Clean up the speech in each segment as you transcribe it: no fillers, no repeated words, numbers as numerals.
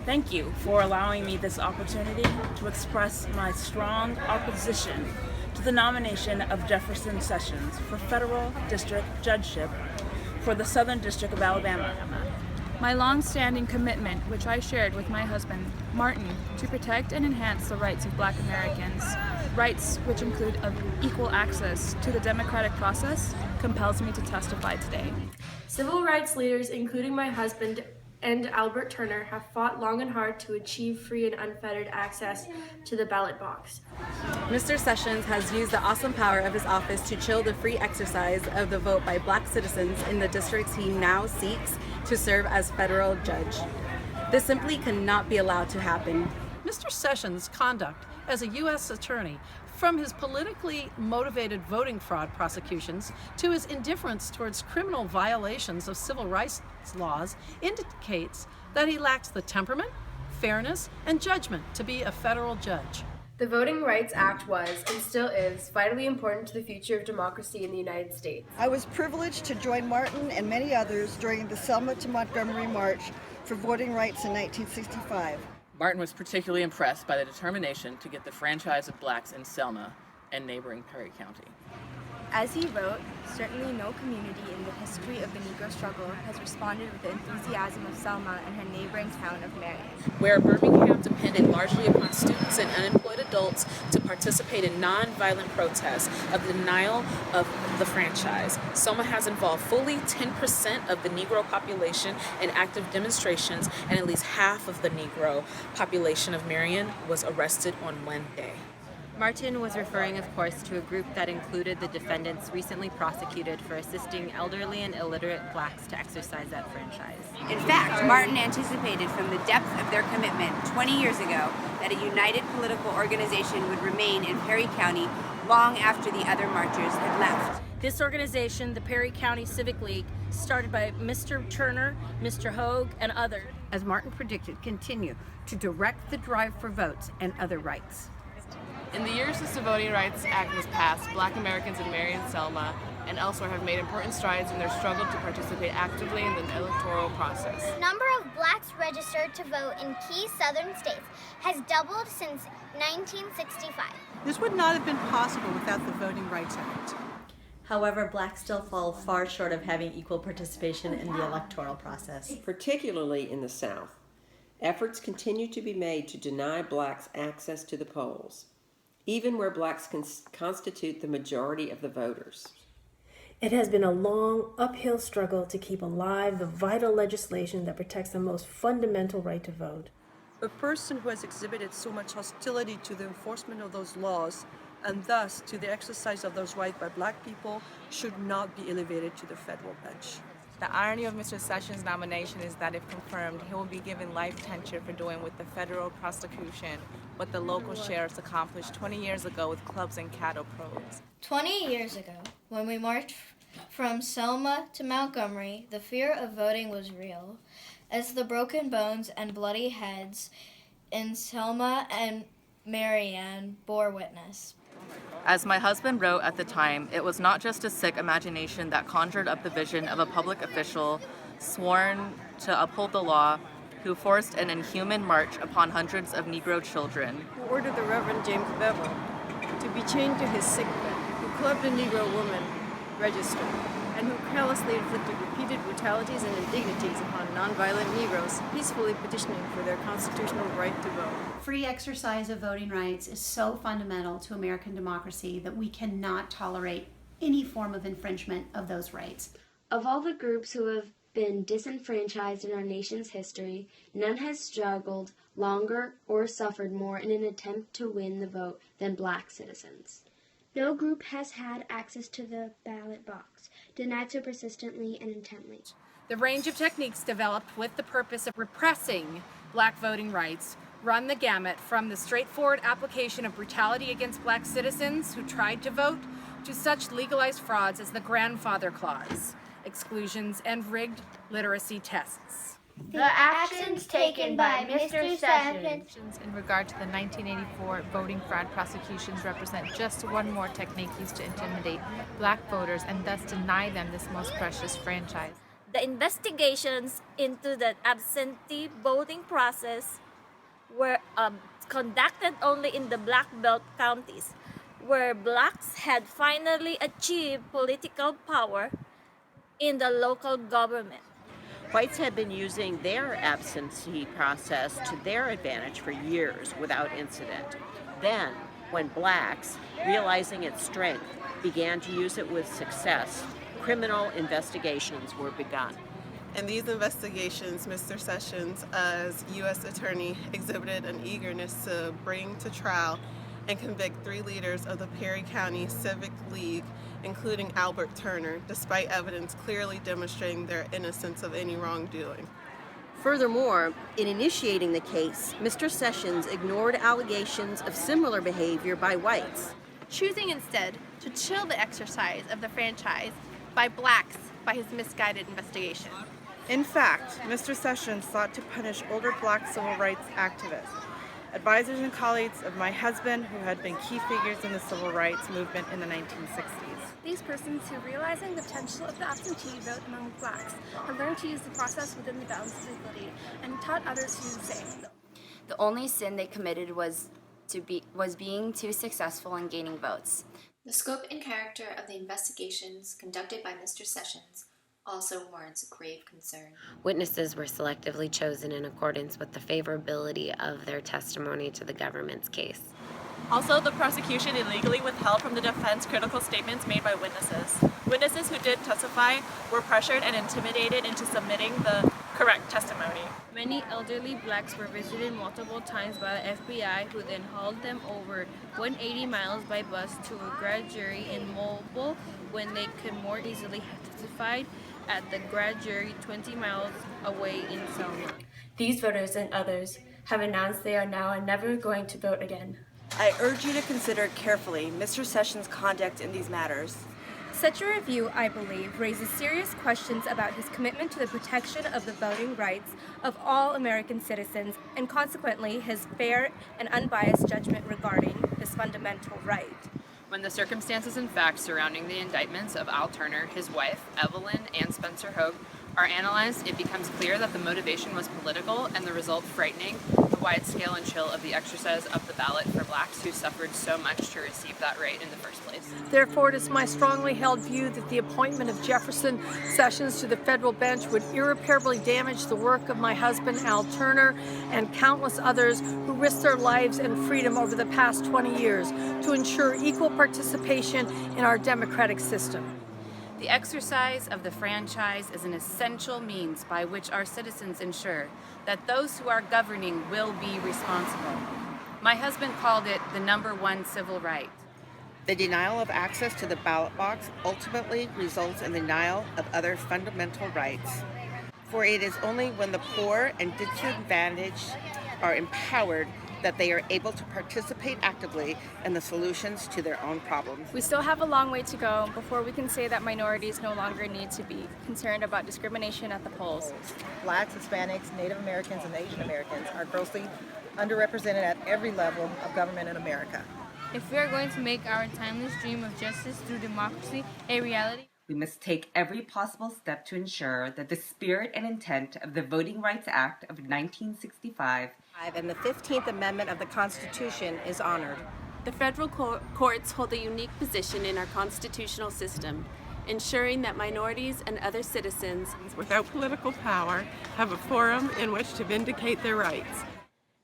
Thank you for allowing me this opportunity to express my strong opposition to the nomination of Jefferson Sessions for federal district judgeship for the Southern District of Alabama. My long-standing commitment, which I shared with my husband, Martin, to protect and enhance the rights of Black Americans, rights which include equal access to the democratic process, compels me to testify today. Civil rights leaders, including my husband and Albert Turner, have fought long and hard to achieve free and unfettered access to the ballot box. Mr. Sessions has used the awesome power of his office to chill the free exercise of the vote by Black citizens in the districts he now seeks to serve as federal judge. This simply cannot be allowed to happen. Mr. Sessions' conduct as a U.S. attorney, from his politically motivated voting fraud prosecutions to his indifference towards criminal violations of civil rights laws, indicates that he lacks the temperament, fairness, and judgment to be a federal judge. The Voting Rights Act was, and still is, vitally important to the future of democracy in the United States. I was privileged to join Martin and many others during the Selma to Montgomery March for voting rights in 1965. Martin was particularly impressed by the determination to get the franchise of Blacks in Selma and neighboring Perry County. As he wrote, certainly no community in the history of the Negro struggle has responded with the enthusiasm of Selma and her neighboring town of Marion. Where Birmingham depended largely upon students and unemployed adults to participate in nonviolent protests of the denial of the franchise, Selma has involved fully 10% of the Negro population in active demonstrations, and at least half of the Negro population of Marion was arrested on one day. Martin was referring, of course, to a group that included the defendants recently prosecuted for assisting elderly and illiterate Blacks to exercise that franchise. In fact, Martin anticipated from the depth of their commitment 20 years ago that a united political organization would remain in Perry County long after the other marchers had left. This organization, the Perry County Civic League, started by Mr. Turner, Mr. Hogue, and others, as Martin predicted, continue to direct the drive for votes and other rights. In the years since the Voting Rights Act was passed, Black Americans in Marion, Selma, and elsewhere have made important strides in their struggle to participate actively in the electoral process. The number of Blacks registered to vote in key southern states has doubled since 1965. This would not have been possible without the Voting Rights Act. However, Blacks still fall far short of having equal participation in the electoral process. Particularly in the South, efforts continue to be made to deny Blacks access to the polls, even where Blacks constitute the majority of the voters. It has been a long, uphill struggle to keep alive the vital legislation that protects the most fundamental right to vote. A person who has exhibited so much hostility to the enforcement of those laws, and thus to the exercise of those rights by Black people, should not be elevated to the federal bench. The irony of Mr. Sessions' nomination is that if confirmed, he will be given life tenure for doing with the federal prosecution what the local sheriffs accomplished 20 years ago with clubs and cattle prods. 20 years ago, when we marched from Selma to Montgomery, the fear of voting was real, as the broken bones and bloody heads in Selma and Marion bore witness. As my husband wrote at the time, it was not just a sick imagination that conjured up the vision of a public official sworn to uphold the law who forced an inhuman march upon hundreds of Negro children. Who ordered the Reverend James Bevel to be chained to his sick bed, who clubbed a Negro woman registered, and who carelessly inflicted repeated brutalities and indignities upon nonviolent Negroes peacefully petitioning for their constitutional right to vote. Free exercise of voting rights is so fundamental to American democracy that we cannot tolerate any form of infringement of those rights. Of all the groups who have been disenfranchised in our nation's history, none has struggled longer or suffered more in an attempt to win the vote than Black citizens. No group has had access to the ballot box, denied so persistently and intently. The range of techniques developed with the purpose of repressing Black voting rights run the gamut from the straightforward application of brutality against Black citizens who tried to vote to such legalized frauds as the grandfather clause, exclusions, and rigged literacy tests. The actions taken by Mr. Sessions in regard to the 1984 voting fraud prosecutions represent just one more technique used to intimidate Black voters and thus deny them this most precious franchise. The investigations into the absentee voting process were conducted only in the Black Belt counties, where blacks had finally achieved political power in the local government. Whites had been using their absentee process to their advantage for years without incident. Then, when blacks, realizing its strength, began to use it with success, criminal investigations were begun. In these investigations, Mr. Sessions, as U.S. Attorney, exhibited an eagerness to bring to trial and convict 3 leaders of the Perry County Civic League, including Albert Turner, despite evidence clearly demonstrating their innocence of any wrongdoing. Furthermore, in initiating the case, Mr. Sessions ignored allegations of similar behavior by whites, choosing instead to chill the exercise of the franchise by blacks by his misguided investigation. In fact, Mr. Sessions sought to punish older black civil rights activists, advisors and colleagues of my husband who had been key figures in the civil rights movement in the 1960s. These persons who, realizing the potential of the absentee vote among blacks, have learned to use the process within the bounds of legally and taught others to do the same. The only sin they committed was being too successful in gaining votes. The scope and character of the investigations conducted by Mr. Sessions also warrants grave concern. Witnesses were selectively chosen in accordance with the favorability of their testimony to the government's case. Also, the prosecution illegally withheld from the defense critical statements made by witnesses. Witnesses who did testify were pressured and intimidated into submitting the correct testimony. Many elderly blacks were visited multiple times by the FBI, who then hauled them over 180 miles by bus to a grand jury in Mobile when they could more easily have testified at the grand jury 20 miles away in Selma. These voters and others have announced they are now and never going to vote again. I urge you to consider carefully Mr. Sessions' conduct in these matters. Such a review, I believe, raises serious questions about his commitment to the protection of the voting rights of all American citizens and consequently his fair and unbiased judgment regarding this fundamental right. When the circumstances and facts surrounding the indictments of Al Turner, his wife, Evelyn, and Spencer Hogue are analyzed, it becomes clear that the motivation was political and the result frightening, the wide scale and chill of the exercise of the ballot for blacks who suffered so much to receive that right in the first place. Therefore, it is my strongly held view that the appointment of Jefferson Sessions to the federal bench would irreparably damage the work of my husband, Al Turner, and countless others who risked their lives and freedom over the past 20 years to ensure equal participation in our democratic system. The exercise of the franchise is an essential means by which our citizens ensure that those who are governing will be responsible. My husband called it the #1 civil right. The denial of access to the ballot box ultimately results in the denial of other fundamental rights. For it is only when the poor and disadvantaged are empowered that they are able to participate actively in the solutions to their own problems. We still have a long way to go before we can say that minorities no longer need to be concerned about discrimination at the polls. Blacks, Hispanics, Native Americans, and Asian Americans are grossly underrepresented at every level of government in America. If we are going to make our timeless dream of justice through democracy a reality, we must take every possible step to ensure that the spirit and intent of the Voting Rights Act of 1965 and the 15th Amendment of the Constitution is honored. The federal courts hold a unique position in our constitutional system, ensuring that minorities and other citizens without political power have a forum in which to vindicate their rights.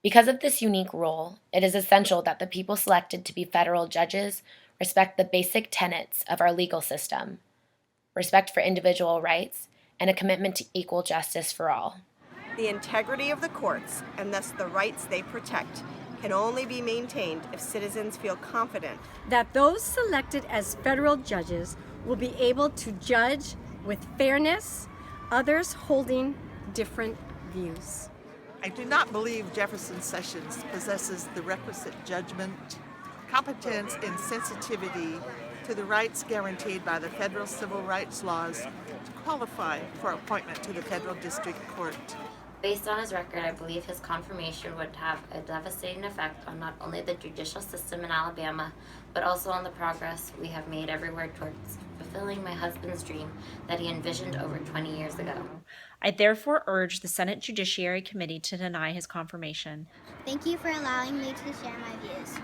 Because of this unique role, it is essential that the people selected to be federal judges respect the basic tenets of our legal system: respect for individual rights, and a commitment to equal justice for all. The integrity of the courts, and thus the rights they protect, can only be maintained if citizens feel confident that those selected as federal judges will be able to judge with fairness others holding different views. I do not believe Jefferson Sessions possesses the requisite judgment, competence, and sensitivity to the rights guaranteed by the federal civil rights laws to qualify for appointment to the federal district court. Based on his record, I believe his confirmation would have a devastating effect on not only the judicial system in Alabama, but also on the progress we have made everywhere towards fulfilling my husband's dream that he envisioned over 20 years ago. I therefore urge the Senate Judiciary Committee to deny his confirmation. Thank you for allowing me to share my views.